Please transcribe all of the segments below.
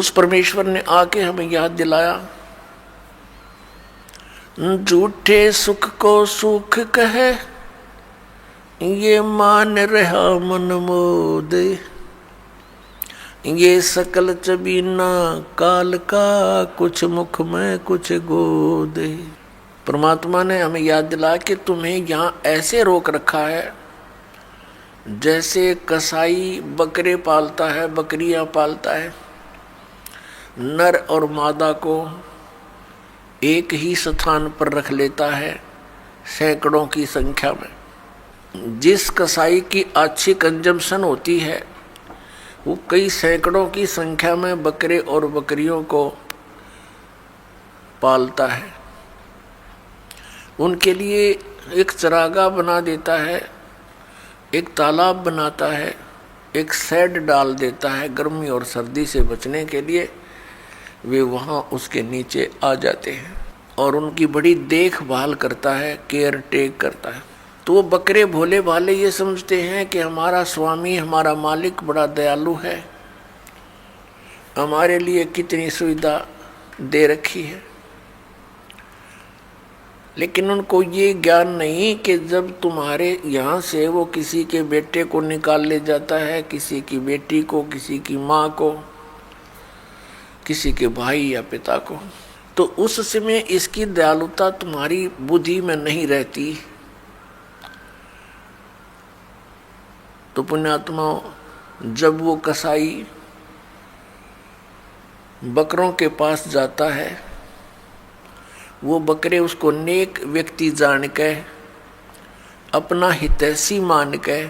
उस परमेश्वर ने आके हमें याद दिलाया, झूठे सुख को सुख कहे, ये मान रहा मन मोद, ये सकल चबीना काल का, कुछ मुख में कुछ गोद। परमात्मा ने हमें याद दिलाया कि तुम्हें यहाँ ऐसे रोक रखा है जैसे कसाई बकरे पालता है, बकरियां पालता है, नर और मादा को एक ही स्थान पर रख लेता है सैकड़ों की संख्या में। जिस कसाई की अच्छी कंजम्पशन होती है वो कई सैकड़ों की संख्या में बकरे और बकरियों को पालता है, उनके लिए एक चरागाह बना देता है, एक तालाब बनाता है, एक शेड डाल देता है गर्मी और सर्दी से बचने के लिए। वे वहाँ उसके नीचे आ जाते हैं और उनकी बड़ी देखभाल करता है, केयर टेक करता है। तो वो बकरे भोले भाले ये समझते हैं कि हमारा स्वामी, हमारा मालिक बड़ा दयालु है, हमारे लिए कितनी सुविधा दे रखी है। लेकिन उनको ये ज्ञान नहीं कि जब तुम्हारे यहाँ से वो किसी के बेटे को निकाल ले जाता है, किसी की बेटी को, किसी की माँ को, किसी के भाई या पिता को, तो उस समय इसकी दयालुता तुम्हारी बुद्धि में नहीं रहती। तो पुण्यात्मा, जब वो कसाई बकरों के पास जाता है, वो बकरे उसको नेक व्यक्ति जान के, अपना हितैषी मान के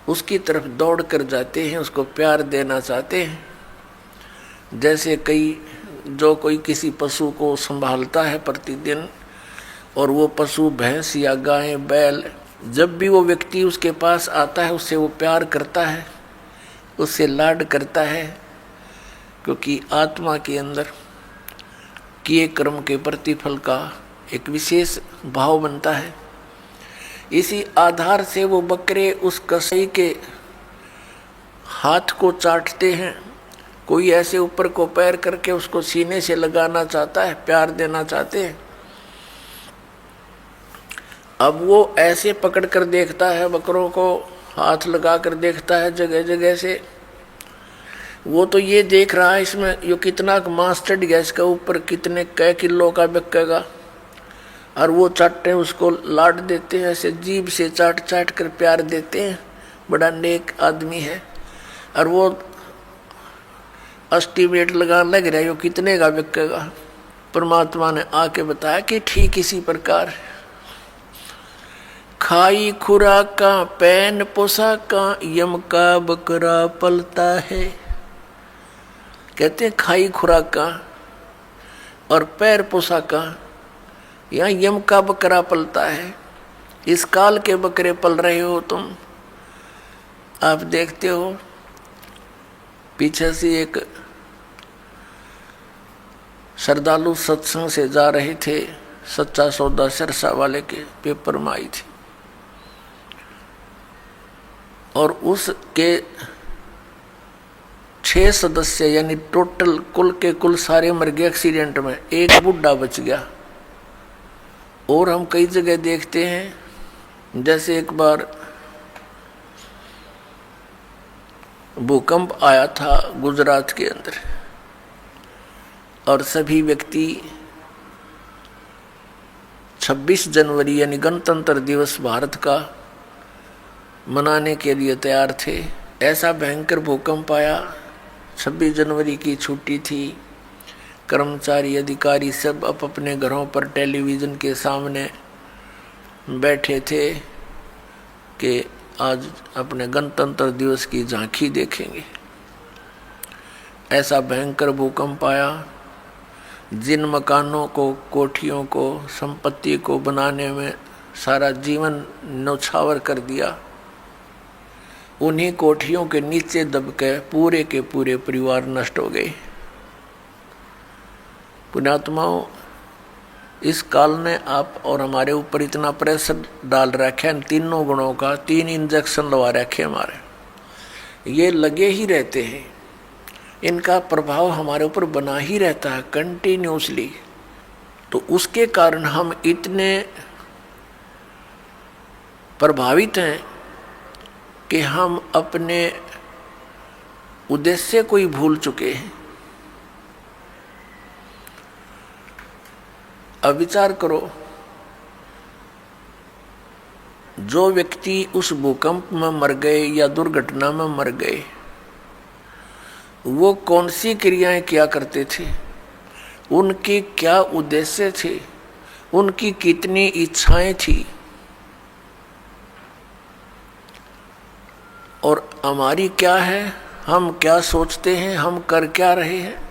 उसकी तरफ दौड़ कर जाते हैं, उसको प्यार देना चाहते हैं। जैसे कोई किसी पशु को संभालता है प्रतिदिन, और वो पशु भैंस या गाय बैल, जब भी वो व्यक्ति उसके पास आता है उससे वो प्यार करता है, उससे लाड करता है, क्योंकि आत्मा के अंदर किए कर्म के प्रतिफल का एक विशेष भाव बनता है। इसी आधार से वो बकरे उस कसाई के हाथ को चाटते हैं, कोई ऐसे ऊपर को पैर करके उसको सीने से लगाना चाहता है, प्यार देना चाहते हैं। अब वो ऐसे पकड़ कर देखता है, बकरों को हाथ लगा कर देखता है जगह जगह से। वो तो ये देख रहा है इसमें यो कितना मांस चढ़ गया, इसका ऊपर कितने कै किलो का बिकेगा, और वो चाटते हैं, उसको लाड देते हैं, ऐसे जीभ से चाट चाट कर प्यार देते हैं, बड़ा नेक आदमी है। और वो एस्टीमेट लगाने लग रहा है यो कितने का बिकेगा। परमात्मा ने आके बताया कि ठीक इसी प्रकार खाई खुराका पैन पोशाका, यम का बकरा पलता है। कहते हैं खाई खुराका और पैर पोशाका, यहाँ यम का बकरा पलता है। इस काल के बकरे पल रहे हो तुम। आप देखते हो पीछे से एक श्रद्धालु सत्संग से जा रहे थे, सच्चा सौदा सिरसा वाले के पेपर में आई थी, और उसके 6 सदस्य यानी टोटल कुल के कुल सारे मर गए एक्सीडेंट में, एक बुढ़ा बच गया। और हम कई जगह देखते हैं, जैसे एक बार भूकंप आया था गुजरात के अंदर, और सभी व्यक्ति 26 जनवरी यानी गणतंत्र दिवस भारत का मनाने के लिए तैयार थे। ऐसा भयंकर भूकंप आया, 26 जनवरी की छुट्टी थी, कर्मचारी अधिकारी सब अपने घरों पर टेलीविज़न के सामने बैठे थे कि आज अपने गणतंत्र दिवस की झांकी देखेंगे। ऐसा भयंकर भूकंप आया, जिन मकानों को, कोठियों को, संपत्ति को बनाने में सारा जीवन न्यौछावर कर दिया, उन्हीं कोठियों के नीचे दब के पूरे के पूरे परिवार नष्ट हो गए। पुण्यात्माओं, इस काल ने आप और हमारे ऊपर इतना प्रेशर डाल रखे हैं, तीनों गुणों का, 3 इंजेक्शन लगा रखे हमारे, ये लगे ही रहते हैं। इनका प्रभाव हमारे ऊपर बना ही रहता है कंटिन्यूसली। तो उसके कारण हम इतने प्रभावित हैं कि हम अपने उद्देश्य को ही भूल चुके हैं। अब विचार करो, जो व्यक्ति उस भूकंप में मर गए या दुर्घटना में मर गए, वो कौन सी क्रियाएं किया करते थे, उनके क्या उद्देश्य थे, उनकी कितनी इच्छाएं थी, और हमारी क्या है, हम क्या सोचते हैं, हम कर क्या रहे हैं।